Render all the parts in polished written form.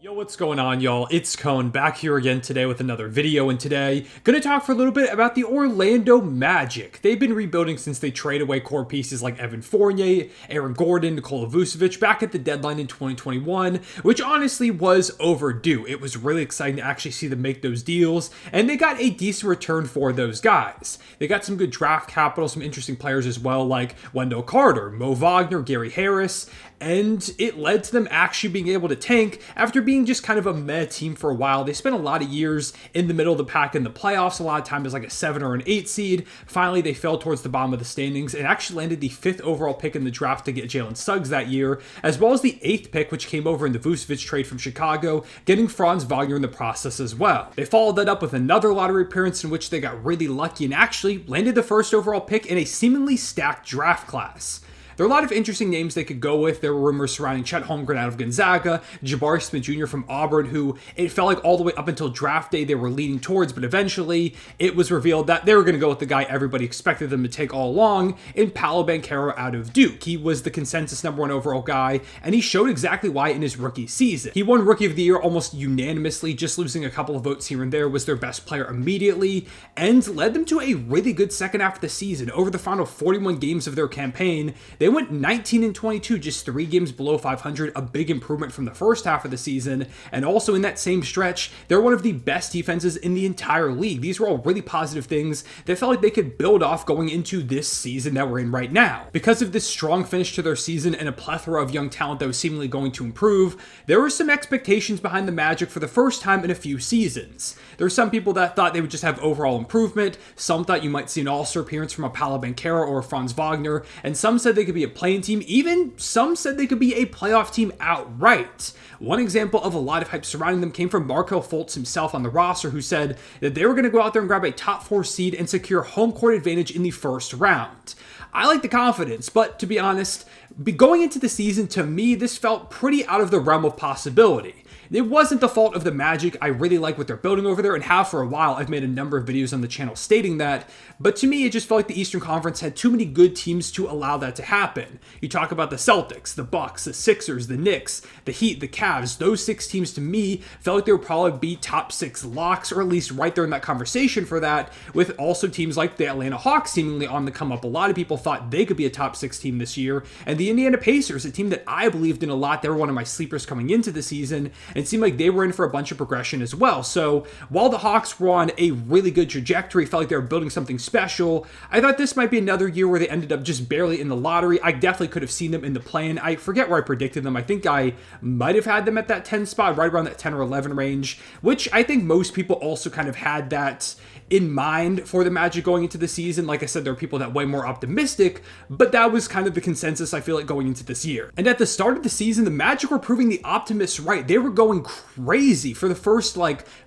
Yo, what's going on, y'all? It's Cone back here again today with another video, and today gonna talk for a little bit about the Orlando Magic. They've been rebuilding since they trade away core pieces like Evan Fournier, Aaron Gordon, Nikola Vucevic back at the deadline in 2021, which honestly was overdue. It was really exciting to actually see them make those deals, and they got a decent return for those guys. They got some good draft capital, some interesting players as well, like Wendell Carter, Mo Wagner, Gary Harris, and it led to them actually being able to tank after being just kind of a meh team for a while. They spent a lot of years in the middle of the pack in the playoffs, a lot of times as like a 7 or an 8 seed. Finally, they fell towards the bottom of the standings and actually landed the 5th overall pick in the draft to get Jalen Suggs that year, as well as the 8th pick, which came over in the Vucevic trade from Chicago, getting Franz Wagner in the process as well. They followed that up with another lottery appearance in which they got really lucky and actually landed the 1st overall pick in a seemingly stacked draft class. There are a lot of interesting names they could go with. There were rumors surrounding Chet Holmgren out of Gonzaga, Jabari Smith Jr. from Auburn, who it felt like all the way up until draft day they were leaning towards, but eventually it was revealed that they were going to go with the guy everybody expected them to take all along in Paolo Banchero out of Duke. He was the consensus #1 overall guy, and he showed exactly why in his rookie season. He won Rookie of the Year almost unanimously, just losing a couple of votes here and there, was their best player immediately, and led them to a really good second half of the season. Over the final 41 games of their campaign, they went 19-22, just 3 games below 500, a big improvement from the first half of the season. And also in that same stretch, they're one of the best defenses in the entire league. These were all really positive things that felt like they could build off going into this season that we're in right now. Because of this strong finish to their season and a plethora of young talent that was seemingly going to improve, there were some expectations behind the Magic for the first time in a few seasons. There were some people that thought they would just have overall improvement, some thought you might see an all-star appearance from a Paolo Banchero or a Franz Wagner, and some said they could be a playing team, even some said they could be a playoff team outright. One example of a lot of hype surrounding them came from Markelle Fultz himself on the roster, who said that they were going to go out there and grab a top 4 seed and secure home court advantage in the first round. I like the confidence, but to be honest, going into the season, to me, this felt pretty out of the realm of possibility. It wasn't the fault of the Magic. I really like what they're building over there and have for a while. I've made a number of videos on the channel stating that, but to me, it just felt like the Eastern Conference had too many good teams to allow that to happen. You talk about the Celtics, the Bucks, the Sixers, the Knicks, the Heat, the Cavs. Those 6 teams to me felt like they would probably be top 6 locks, or at least right there in that conversation for that, with also teams like the Atlanta Hawks seemingly on the come up. A lot of people thought they could be a top 6 team this year, and the Indiana Pacers, a team that I believed in a lot. They were one of my sleepers coming into the season, and it seemed like they were in for a bunch of progression as well. So while the Hawks were on a really good trajectory, felt like they were building something special, I thought this might be another year where they ended up just barely in the lottery. I definitely could have seen them in the play-in. I forget where I predicted them. I think I might have had them at that 10 spot, right around that 10 or 11 range, which I think most people also kind of had that in mind for the Magic going into the season. Like I said, there are people that are way more optimistic, but that was kind of the consensus I feel like going into this year. And at the start of the season, the Magic were proving the optimists right. They were going crazy for the first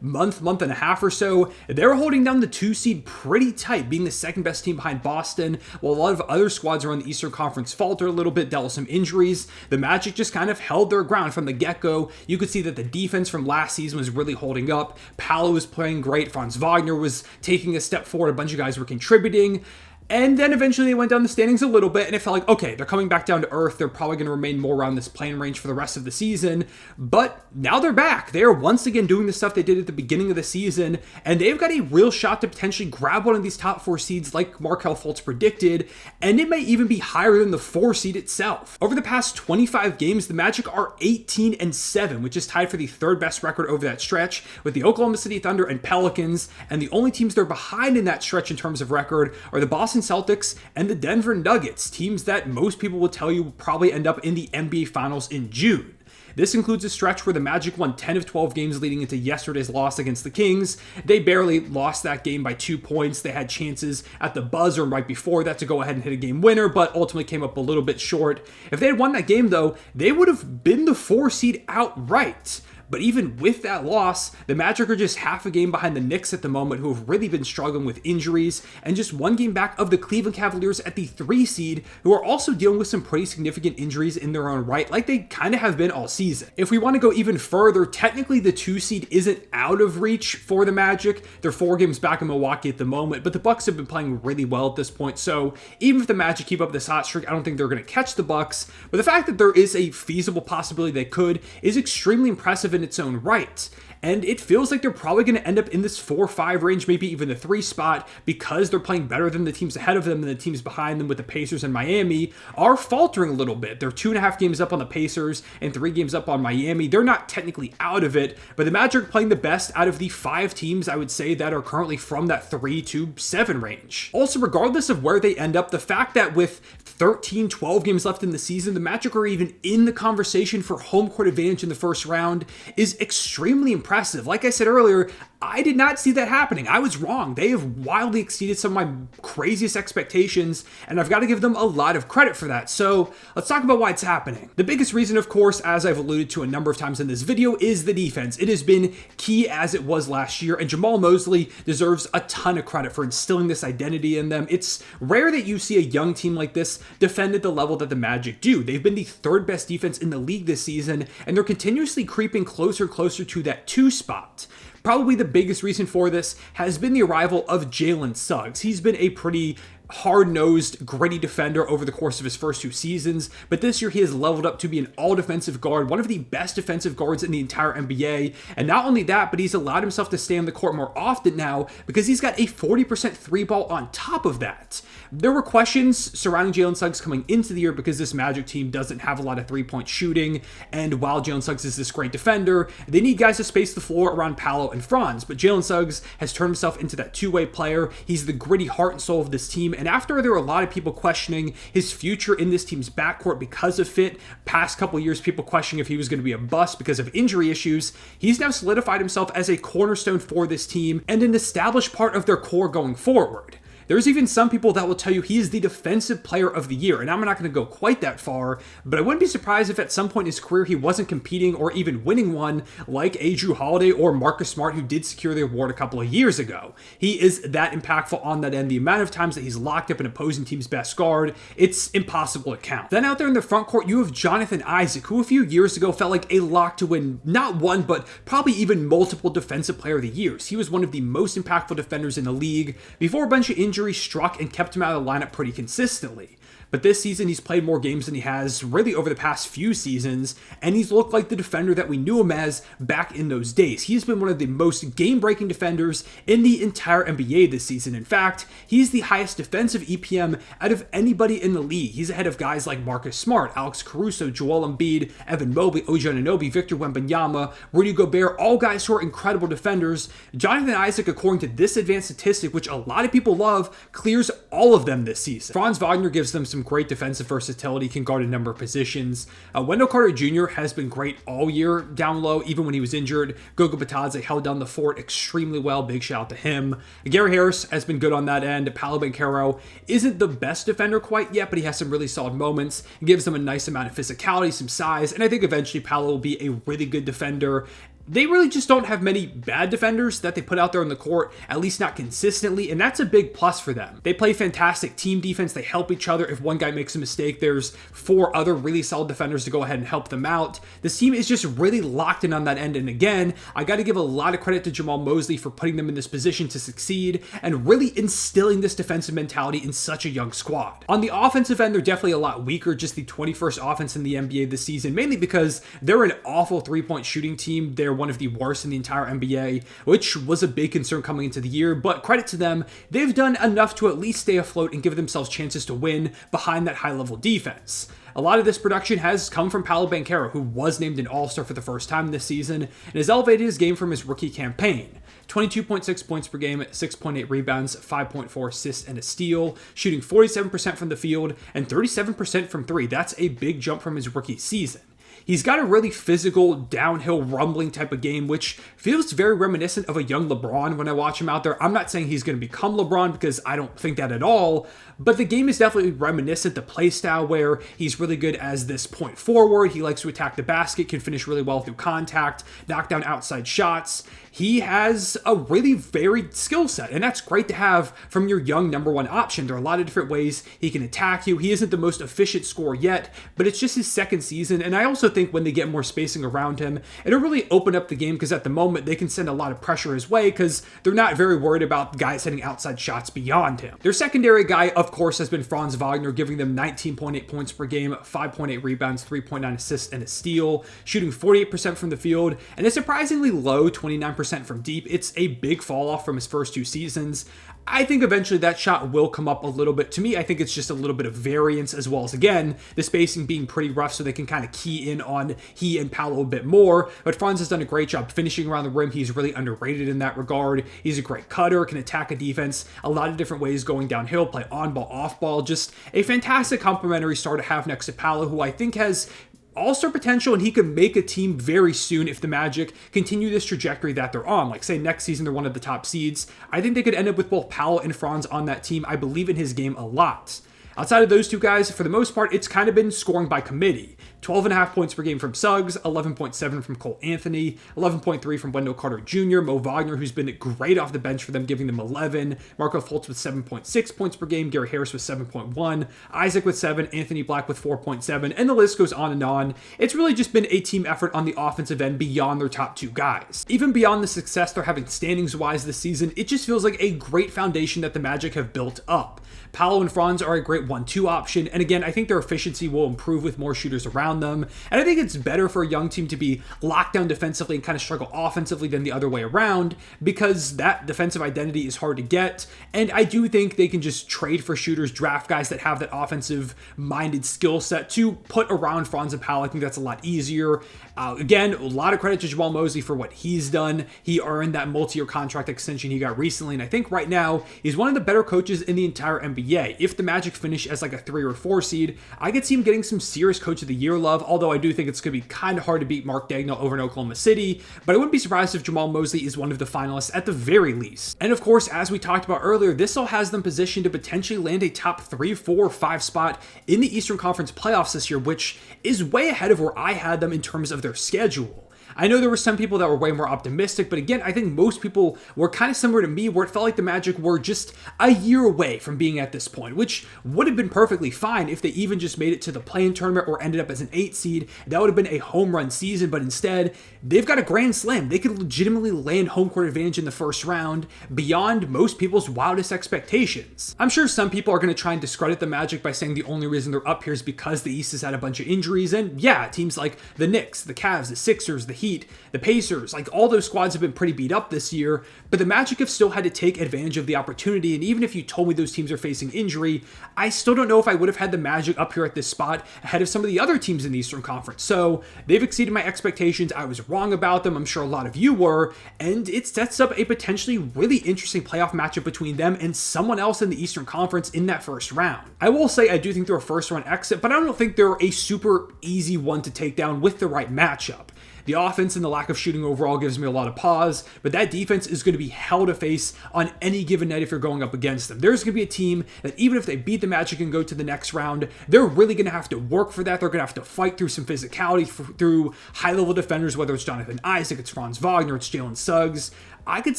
month and a half or so. They were holding down the 2 seed pretty tight, being the second best team behind Boston, while a lot of other squads around the Eastern Conference faltered a little bit, dealt with some injuries. The Magic just kind of held their ground from the get-go. You could see that the defense from last season was really holding up. Paolo was playing great. Franz Wagner was taking a step forward. A bunch of guys were contributing. And then eventually they went down the standings a little bit, and it felt like, okay, they're coming back down to earth. They're probably going to remain more around this play-in range for the rest of the season. But now they're back. They are once again doing the stuff they did at the beginning of the season, and they've got a real shot to potentially grab one of these top 4 seeds like Markelle Fultz predicted, and it may even be higher than the 4 seed itself. Over the past 25 games, the Magic are 18-7, which is tied for the 3rd best record over that stretch with the Oklahoma City Thunder and Pelicans, and the only teams they're behind in that stretch in terms of record are the Boston Celtics and the Denver Nuggets, teams that most people will tell you will probably end up in the NBA Finals in June. This includes a stretch where the Magic won 10 of 12 games leading into yesterday's loss against the Kings. They barely lost that game by 2 points. They had chances at the buzzer right before that to go ahead and hit a game winner, but ultimately came up a little bit short. If they had won that game, though, they would have been the 4 seed outright. But even with that loss, the Magic are just half a game behind the Knicks at the moment, who have really been struggling with injuries, and just 1 game back of the Cleveland Cavaliers at the 3 seed, who are also dealing with some pretty significant injuries in their own right, like they kind of have been all season. If we want to go even further, technically the 2 seed isn't out of reach for the Magic. They're 4 games back in Milwaukee at the moment, but the Bucks have been playing really well at this point, so even if the Magic keep up this hot streak, I don't think they're going to catch the Bucks, but the fact that there is a feasible possibility they could is extremely impressive impressive in its own right. And it feels like they're probably going to end up in this 4-5 range, maybe even the 3 spot, because they're playing better than the teams ahead of them, and the teams behind them with the Pacers and Miami are faltering a little bit. They're 2.5 games up on the Pacers and 3 games up on Miami. They're not technically out of it, but the Magic are playing the best out of the 5 teams, I would say, that are currently from that 3 to 7 range. Also, regardless of where they end up, the fact that with 13, 12 games left in the season, the Magic are even in the conversation for home court advantage in the first round is extremely impressive. Like I said earlier, I did not see that happening. I was wrong. They have wildly exceeded some of my craziest expectations, and I've got to give them a lot of credit for that. So let's talk about why it's happening. The biggest reason, of course, as I've alluded to a number of times in this video, is the defense. It has been key as it was last year, and Jamal Mosley deserves a ton of credit for instilling this identity in them. It's rare that you see a young team like this defend at the level that the Magic do. They've been the 3rd best defense in the league this season, and they're continuously creeping closer and closer to that 2 spot. Probably the biggest reason for this has been the arrival of Jalen Suggs. He's been a pretty hard-nosed, gritty defender over the course of his first 2 seasons, but this year he has leveled up to be an all-defensive guard, one of the best defensive guards in the entire NBA, and not only that, but he's allowed himself to stay on the court more often now because he's got a 40% 3-ball on top of that. There were questions surrounding Jalen Suggs coming into the year because this Magic team doesn't have a lot of 3-point shooting, and while Jalen Suggs is this great defender, they need guys to space the floor around Paolo and Franz, but Jalen Suggs has turned himself into that 2-way player. He's the gritty heart and soul of this team, and after there were a lot of people questioning his future in this team's backcourt because of fit, past couple years people questioning if he was going to be a bust because of injury issues, he's now solidified himself as a cornerstone for this team and an established part of their core going forward. There's even some people that will tell you he is the defensive player of the year, and I'm not going to go quite that far, but I wouldn't be surprised if at some point in his career he wasn't competing or even winning one like a Drew Holiday or Marcus Smart, who did secure the award a couple of years ago. He is that impactful on that end. The amount of times that he's locked up an opposing team's best guard, it's impossible to count. Then out there in the front court, you have Jonathan Isaac, who a few years ago felt like a lock to win not one, but probably even multiple defensive player of the years. He was one of the most impactful defenders in the league before a bunch of injuries struck and kept him out of the lineup pretty consistently. But this season, he's played more games than he has really over the past few seasons, and he's looked like the defender that we knew him as back in those days. He's been one of the most game-breaking defenders in the entire NBA this season. In fact, he's the highest defensive EPM out of anybody in the league. He's ahead of guys like Marcus Smart, Alex Caruso, Joel Embiid, Evan Mobley, OG Anunoby, Victor Wembanyama, Rudy Gobert, all guys who are incredible defenders. Jonathan Isaac, according to this advanced statistic, which a lot of people love, clears all of them this season. Franz Wagner gives them some great defensive versatility, can guard a number of positions. Wendell Carter Jr. has been great all year down low, even when he was injured. Goga Bitadze held down the fort extremely well. Big shout out to him. Gary Harris has been good on that end. Paolo Banchero isn't the best defender quite yet, but he has some really solid moments. He gives them a nice amount of physicality, some size, and I think eventually Paolo will be a really good defender. They really just don't have many bad defenders that they put out there on the court, at least not consistently, and that's a big plus for them. They play fantastic team defense. They help each other. If one guy makes a mistake, there's 4 other really solid defenders to go ahead and help them out. This team is just really locked in on that end, and again, I got to give a lot of credit to Jamal Mosley for putting them in this position to succeed and really instilling this defensive mentality in such a young squad. On the offensive end, they're definitely a lot weaker, just the 21st offense in the NBA this season, mainly because they're an awful 3-point shooting team. They're one of the worst in the entire NBA, which was a big concern coming into the year, but credit to them, they've done enough to at least stay afloat and give themselves chances to win behind that high-level defense. A lot of this production has come from Paolo Banchero, who was named an All-Star for the first time this season and has elevated his game from his rookie campaign. 22.6 points per game, 6.8 rebounds, 5.4 assists, and a steal, shooting 47% from the field and 37% from 3. That's a big jump from his rookie season. He's got a really physical, downhill, rumbling type of game, which feels very reminiscent of a young LeBron when I watch him out there. I'm not saying he's going to become LeBron because I don't think that at all, but the game is definitely reminiscent. The play style where he's really good as this point forward. He likes to attack the basket, can finish really well through contact, knock down outside shots. he has a really varied skill set, and that's great to have from your young number one option. There are a lot of different ways he can attack you. He isn't the most efficient scorer yet, but it's just his second season, and I also think when they get more spacing around him, it'll really open up the game, because at the moment they can send a lot of pressure his way because they're not very worried about guys hitting outside shots beyond him. Their secondary guy, of course, has been Franz Wagner, giving them 19.8 points per game, 5.8 rebounds, 3.9 assists, and a steal, shooting 48% from the field, and a surprisingly low 29% from deep. It's a big fall off from his first 2 seasons. I think eventually that shot will come up a little bit. To me, I think it's just a little bit of variance, as well as, again, the spacing being pretty rough so they can kind of key in on he and Paolo a bit more. But Franz has done a great job finishing around the rim. He's really underrated in that regard. He's a great cutter, can attack a defense a lot of different ways going downhill, play on ball, off ball. Just a fantastic complementary star to have next to Paolo, who I think has all-star potential, and he could make a team very soon if the Magic continue this trajectory that they're on. Like, say next season they're one of the top seeds. I think they could end up with both Paolo and Franz on that team. I believe in his game a lot. Outside of those two guys, for the most part, it's kind of been scoring by committee. 12.5 points per game from Suggs, 11.7 from Cole Anthony, 11.3 from Wendell Carter Jr., Mo Wagner, who's been great off the bench for them, giving them 11, Marco Fultz with 7.6 points per game, Gary Harris with 7.1, Isaac with 7, Anthony Black with 4.7, and the list goes on and on. It's really just been a team effort on the offensive end beyond their top 2 guys. Even beyond the success they're having standings-wise this season, it just feels like a great foundation that the Magic have built up. Paolo and Franz are a great 1-2 option, and again, I think their efficiency will improve with more shooters around them, and I think it's better for a young team to be locked down defensively and kind of struggle offensively than the other way around, because that defensive identity is hard to get, and I do think they can just trade for shooters, draft guys that have that offensive-minded skill set to put around Franz and Paolo. I think that's a lot easier. Again, a lot of credit to Jamahl Mosley for what he's done. He earned that multi-year contract extension he got recently, and I think right now he's one of the better coaches in the entire NBA. If the Magic finish as like a 3 or 4 seed, I could see him getting some serious Coach of the Year love, although I do think it's going to be kind of hard to beat Mark Daigneault over in Oklahoma City, but I wouldn't be surprised if Jamahl Mosley is one of the finalists at the very least. And of course, as we talked about earlier, this all has them positioned to potentially land a top 3, 4, or 5 spot in the Eastern Conference playoffs this year, which is way ahead of where I had them in terms of their schedule. I know there were some people that were way more optimistic, but again, I think most people were kind of similar to me, where it felt like the Magic were just a year away from being at this point, which would have been perfectly fine if they even just made it to the play-in tournament or ended up as an 8 seed. That would have been a home run season, but instead, they've got a grand slam. They could legitimately land home court advantage in the first round beyond most people's wildest expectations. I'm sure some people are going to try and discredit the Magic by saying the only reason they're up here is because the East has had a bunch of injuries, and yeah, teams like the Knicks, the Cavs, the Sixers, the Heat, the Pacers, like all those squads have been pretty beat up this year, but the Magic have still had to take advantage of the opportunity, and even if you told me those teams are facing injury, I still don't know if I would have had the Magic up here at this spot ahead of some of the other teams in the Eastern Conference. So they've exceeded my expectations. I was wrong about them. I'm sure a lot of you were, and it sets up a potentially really interesting playoff matchup between them and someone else in the Eastern Conference in that first round. I will say I do think they're a first round exit, but I don't think they're a super easy one to take down with the right matchup. The offense and the lack of shooting overall gives me a lot of pause, but that defense is going to be hell to face on any given night if you're going up against them. There's going to be a team that even if they beat the Magic and go to the next round, they're really going to have to work for that. They're going to have to fight through some physicality through high-level defenders, whether it's Jonathan Isaac, it's Franz Wagner, it's Jalen Suggs. I could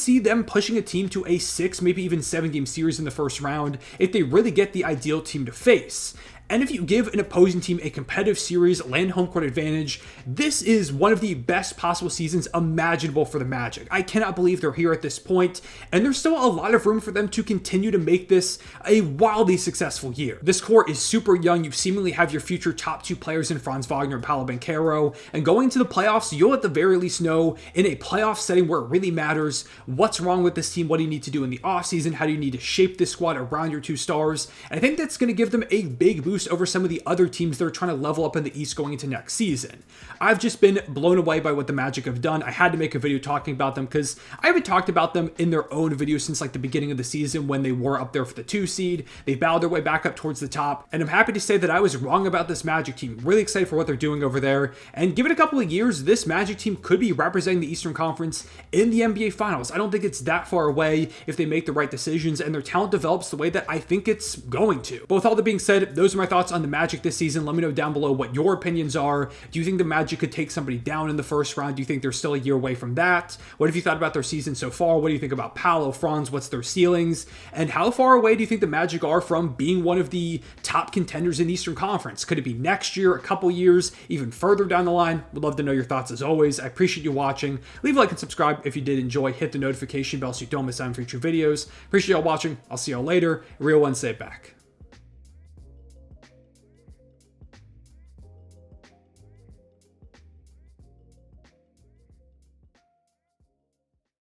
see them pushing a team to a 6, maybe even 7-game series in the first round if they really get the ideal team to face. And if you give an opposing team a competitive series, land home court advantage, this is one of the best possible seasons imaginable for the Magic. I cannot believe they're here at this point, and there's still a lot of room for them to continue to make this a wildly successful year. This core is super young. You seemingly have your future top 2 players in Franz Wagner and Paolo Banchero, and going into the playoffs, you'll at the very least know in a playoff setting where it really matters what's wrong with this team, what do you need to do in the offseason, how do you need to shape this squad around your 2 stars, and I think that's going to give them a big boost over some of the other teams that are trying to level up in the East going into next season. I've just been blown away by what the Magic have done. I had to make a video talking about them because I haven't talked about them in their own video since like the beginning of the season when they were up there for the 2 seed. They bowed their way back up towards the top, and I'm happy to say that I was wrong about this Magic team. Really excited for what they're doing over there, and give it a couple of years, this Magic team could be representing the Eastern Conference in the NBA Finals. I don't think it's that far away if they make the right decisions and their talent develops the way that I think it's going to. But with all that being said, those are my my thoughts on the Magic this season. Let me know down below what your opinions are. Do you think the Magic could take somebody down in the first round? Do you think they're still a year away from that? What have you thought about their season so far? What do you think about Paolo, Franz? What's their ceilings? And how far away do you think the Magic are from being one of the top contenders in the Eastern Conference? Could it be next year, a couple years, even further down the line? Would love to know your thoughts as always. I appreciate you watching. Leave a like and subscribe if you did enjoy. Hit the notification bell so you don't miss out on future videos. Appreciate y'all watching. I'll see y'all later. Real Wednesday back.